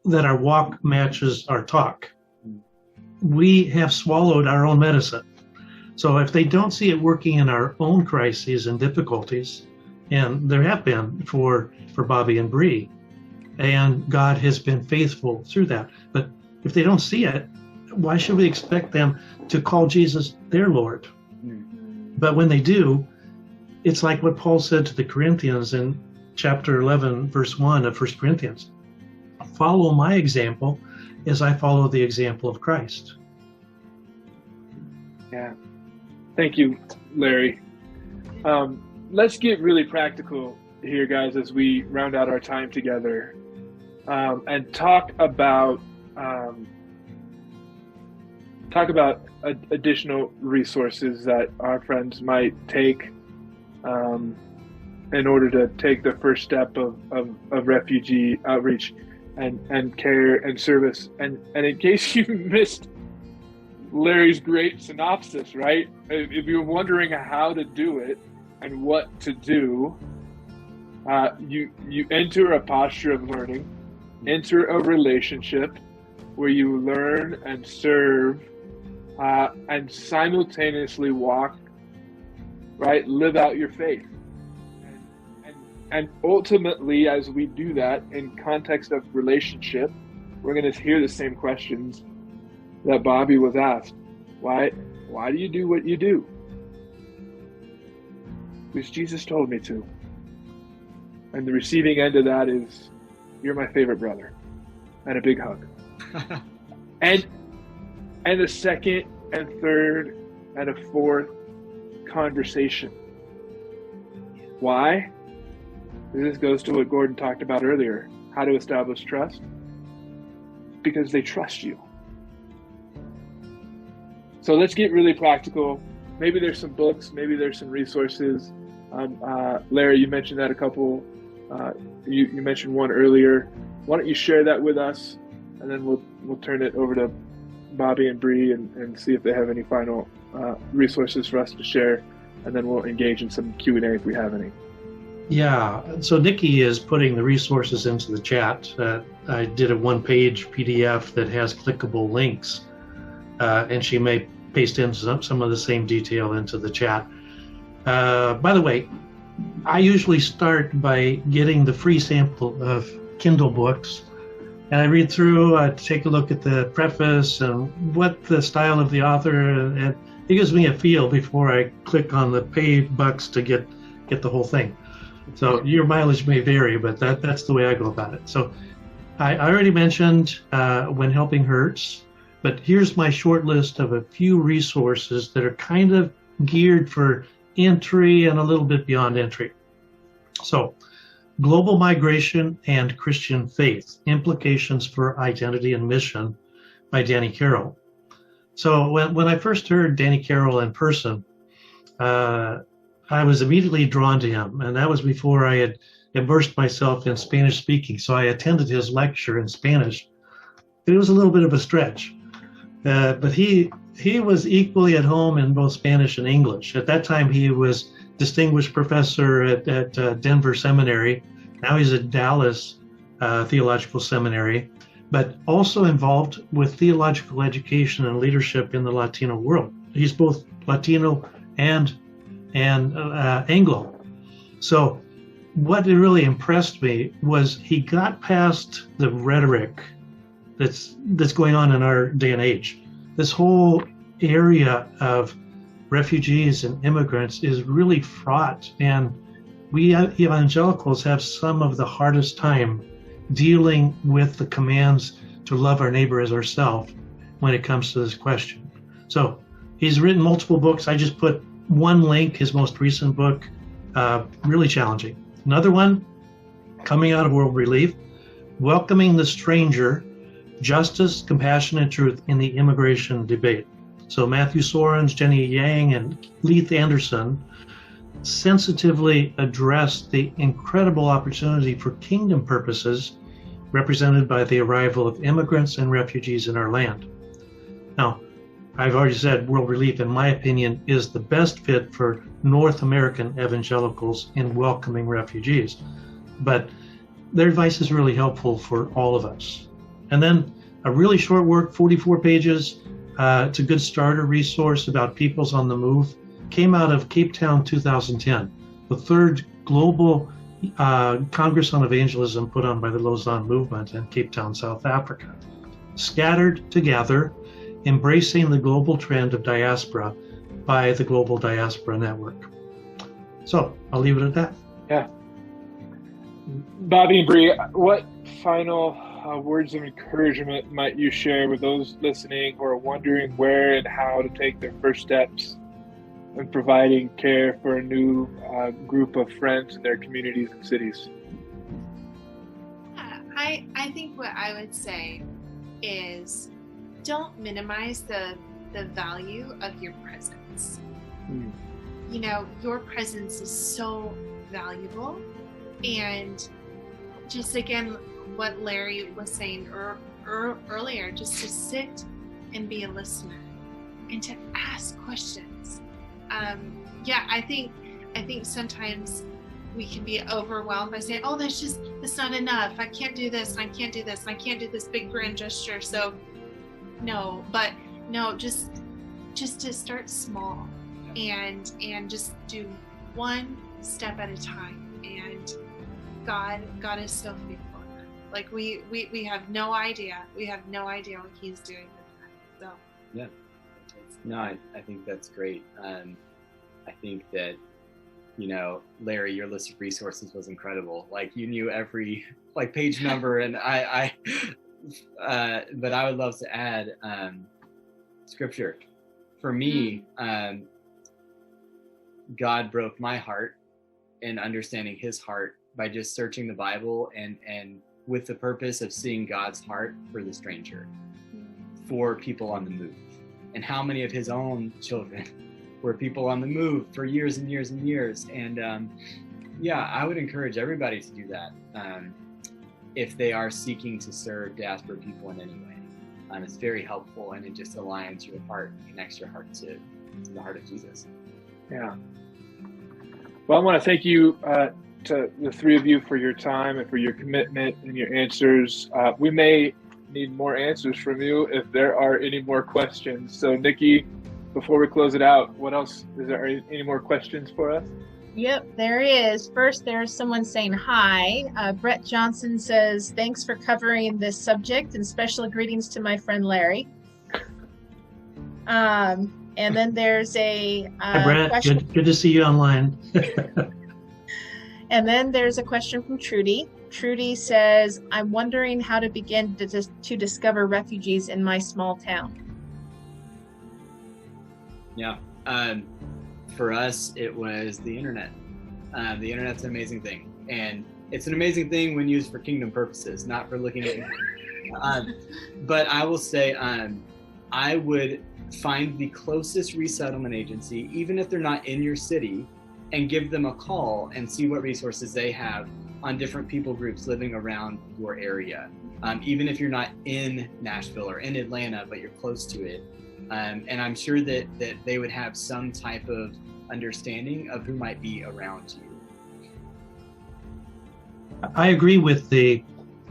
that our walk matches our talk. We have swallowed our own medicine. So if they don't see it working in our own crises and difficulties, and there have been for Bobby and Bree, and God has been faithful through that. But if they don't see it, why should we expect them to call Jesus their Lord? But when they do, it's like what Paul said to the Corinthians in chapter 11, verse 1 of 1 Corinthians. Follow my example as I follow the example of Christ. Yeah. Thank you, Larry. Let's get really practical here, guys, as we round out our time together, and talk about additional resources that our friends might take in order to take the first step of refugee outreach and care and service. And in case you missed Larry's great synopsis, right? If you're wondering how to do it and what to do, you enter a posture of learning, enter a relationship, where you learn and serve and simultaneously walk, right? Live out your faith. And ultimately, as we do that in context of relationship, we're going to hear the same questions that Bobby was asked. Why do you do what you do? Because Jesus told me to. And the receiving end of that is, you're my favorite brother. And a big hug. and a second and third and a fourth conversation. Why? This goes to what Gordon talked about earlier. How to establish trust. Because they trust you. So let's get really practical. Maybe there's some books, maybe there's some resources. Larry, you mentioned that a couple. You mentioned one earlier. Why don't you share that with us, and then we'll turn it over to Bobby and Bree and see if they have any final resources for us to share, and then we'll engage in some Q&A if we have any. Yeah, so Nikki is putting the resources into the chat. I did a one-page PDF that has clickable links, and she may paste in some of the same detail into the chat. By the way, I usually start by getting the free sample of Kindle books, and I read through, take a look at the preface and what the style of the author, and it gives me a feel before I click on the pay bucks to get the whole thing. So your mileage may vary, but that's the way I go about it. So I already mentioned When Helping Hurts, but here's my short list of a few resources that are kind of geared for entry and a little bit beyond entry. So, Global Migration and Christian Faith, Implications for Identity and Mission by Danny Carroll. So when I first heard Danny Carroll in person, I was immediately drawn to him, and that was before I had immersed myself in Spanish speaking. So I attended his lecture in Spanish. It was a little bit of a stretch, but he was equally at home in both Spanish and English. At that time, he was distinguished professor at Denver Seminary. Now he's at Dallas Theological Seminary, but also involved with theological education and leadership in the Latino world. He's both Latino and Anglo. So what really impressed me was he got past the rhetoric that's going on in our day and age. This whole area of refugees and immigrants is really fraught, and we evangelicals have some of the hardest time dealing with the commands to love our neighbor as ourselves when it comes to this question. So he's written multiple books. I just put one link, his most recent book, really challenging. Another one coming out of World Relief, Welcoming the Stranger, Justice, Compassion, and Truth in the Immigration Debate. So Matthew Sorens, Jenny Yang, and Leith Anderson sensitively address the incredible opportunity for kingdom purposes represented by the arrival of immigrants and refugees in our land. Now, I've already said World Relief, in my opinion, is the best fit for North American evangelicals in welcoming refugees, but their advice is really helpful for all of us. And then a really short work, 44 pages, it's a good starter resource about peoples on the move, came out of Cape Town 2010, the third global Congress on Evangelism put on by the Lausanne Movement in Cape Town, South Africa. Scattered Together, Embracing the Global Trend of Diaspora by the Global Diaspora Network. So I'll leave it at that. Yeah. Bobby and Bree, what final words of encouragement might you share with those listening who are wondering where and how to take their first steps in providing care for a new group of friends in their communities and cities? I think what I would say is don't minimize the value of your presence. You know, your presence is so valuable, and just again, what Larry was saying earlier, just to sit and be a listener and to ask questions. I think sometimes we can be overwhelmed by saying, oh, that's not enough. I can't do this, and I can't do this, and I can't do this big grand gesture. So no, just to start small and just do one step at a time. And God is so faithful. Like we have no idea. We have no idea what He's doing with that. So yeah. No, I think that's great. I think that, Larry, your list of resources was incredible. Like, you knew every page number, and but I would love to add scripture. For me, God broke my heart in understanding His heart by just searching the Bible and with the purpose of seeing God's heart for the stranger, for people on the move. And how many of His own children were people on the move for years and years and years. And I would encourage everybody to do that if they are seeking to serve diaspora people in any way. It's very helpful, and it just aligns your heart, connects your heart to the heart of Jesus. Yeah. Well, I want to thank you to the three of you for your time and for your commitment and your answers. We may need more answers from you if there are any more questions. So Nikki, before we close it out, what else? Is there any more questions for us? Yep, there is. First, there's someone saying hi. Brett Johnson says, thanks for covering this subject, and special greetings to my friend Larry. And then there's a hi, Brett. question. Good to see you online. And then there's a question from Trudy. Trudy says, I'm wondering how to begin to discover refugees in my small town. Yeah. For us, it was the internet. The internet's an amazing thing. And it's an amazing thing when used for kingdom purposes, not for looking at but I will say, I would find the closest resettlement agency, even if they're not in your city, and give them a call and see what resources they have on different people groups living around your area. Even if you're not in Nashville or in Atlanta, but you're close to it. And I'm sure that they would have some type of understanding of who might be around you. I agree with the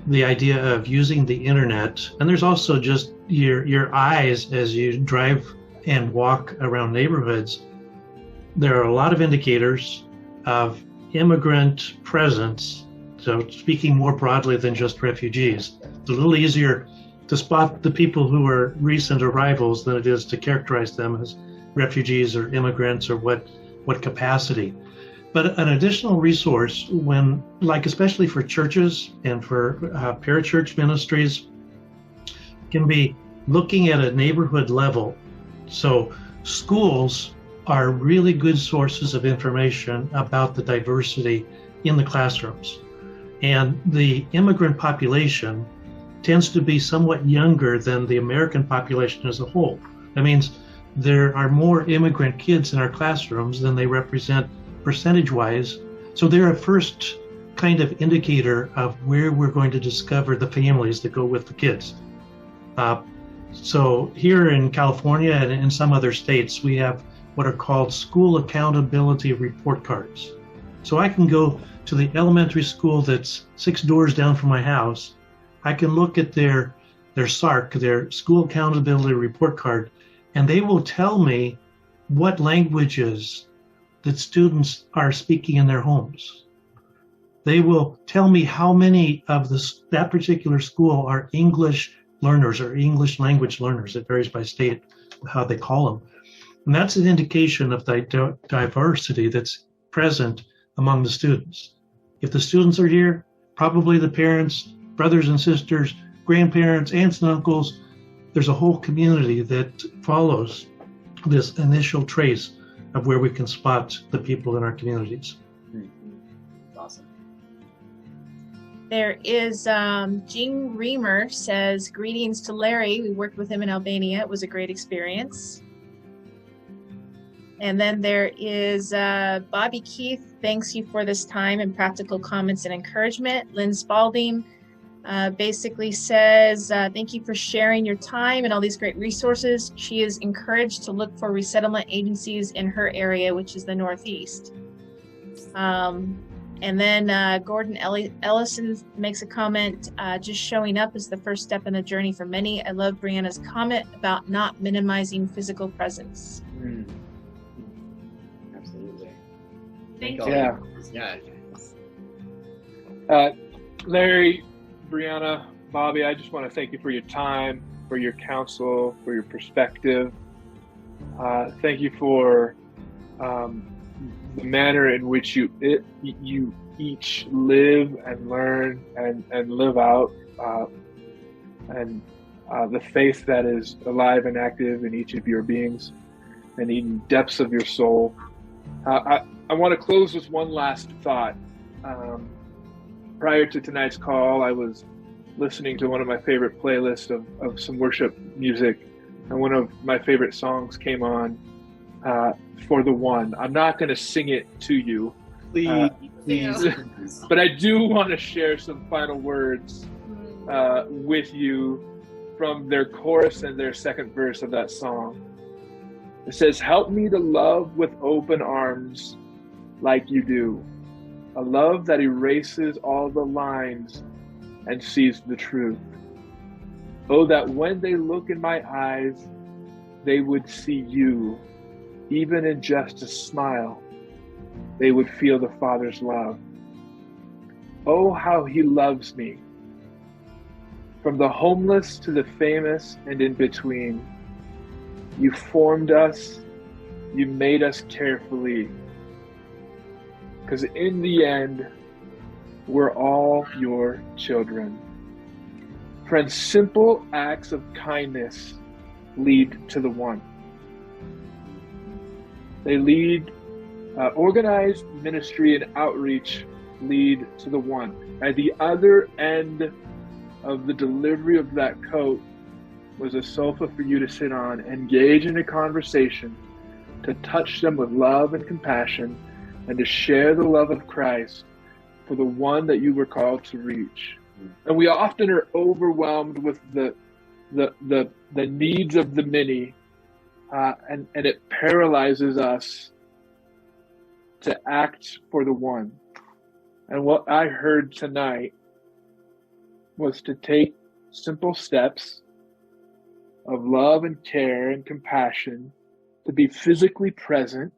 idea of using the internet, and there's also just your eyes as you drive and walk around neighborhoods. There are a lot of indicators of immigrant presence. So speaking more broadly than just refugees, it's a little easier to spot the people who are recent arrivals than it is to characterize them as refugees or immigrants or what capacity. But an additional resource especially for churches and for parachurch ministries, can be looking at a neighborhood level. So schools are really good sources of information about the diversity in the classrooms. And the immigrant population tends to be somewhat younger than the American population as a whole. That means there are more immigrant kids in our classrooms than they represent percentage-wise. So they're a first kind of indicator of where we're going to discover the families that go with the kids. So here in California and in some other states, we have what are called school accountability report cards. So I can go to the elementary school that's 6 doors down from my house. I can look at their SARC, their school accountability report card, and they will tell me what languages that students are speaking in their homes. They will tell me how many of that particular school are English learners or English language learners. It varies by state how they call them. And that's an indication of the diversity that's present among the students. If the students are here, probably the parents, brothers and sisters, grandparents, aunts and uncles, there's a whole community that follows this initial trace of where we can spot the people in our communities. Awesome. There is Jean Reamer says, greetings to Larry. We worked with him in Albania. It was a great experience. And then there is Bobby Keith, thanks you for this time and practical comments and encouragement. Lynn Spalding basically says, thank you for sharing your time and all these great resources. She is encouraged to look for resettlement agencies in her area, which is the Northeast. And And then Gordon Ellison makes a comment, just showing up is the first step in a journey for many. I love Brianna's comment about not minimizing physical presence. Absolutely. Thank you. Yeah. Yeah. Larry, Brianna, Bobby, I just want to thank you for your time, for your counsel, for your perspective. Thank you for the manner in which you each live and learn and live out, and the faith that is alive and active in each of your beings and in depths of your soul. I want to close with one last thought. Prior to tonight's call, I was listening to one of my favorite playlists of some worship music, and one of my favorite songs came on, For the One. I'm not going to sing it to you, Please. but I do want to share some final words with you from their chorus and their second verse of that song. It says, "Help me to love with open arms like you do, a love that erases all the lines and sees the truth. Oh, that when they look in my eyes, they would see you. Even in just a smile, they would feel the Father's love. Oh, how he loves me. From the homeless to the famous and in between, you formed us, you made us carefully. Because in the end, we're all your children. Friends, simple acts of kindness lead to the one. They lead, organized ministry and outreach lead to the one. At the other end of the delivery of that coat was a sofa for you to sit on, engage in a conversation, to touch them with love and compassion, and to share the love of Christ for the one that you were called to reach. And we often are overwhelmed with the needs of the many, and it paralyzes us to act for the one. And what I heard tonight was to take simple steps of love and care and compassion, to be physically present,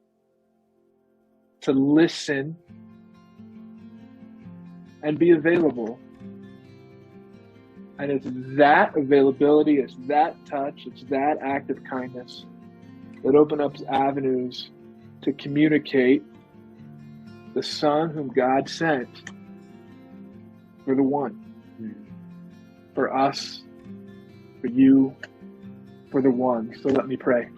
to listen, and be available. And it's that availability, it's that touch, it's that act of kindness that opens up avenues to communicate the Son whom God sent for the one. For us, for you, for the one. So let me pray.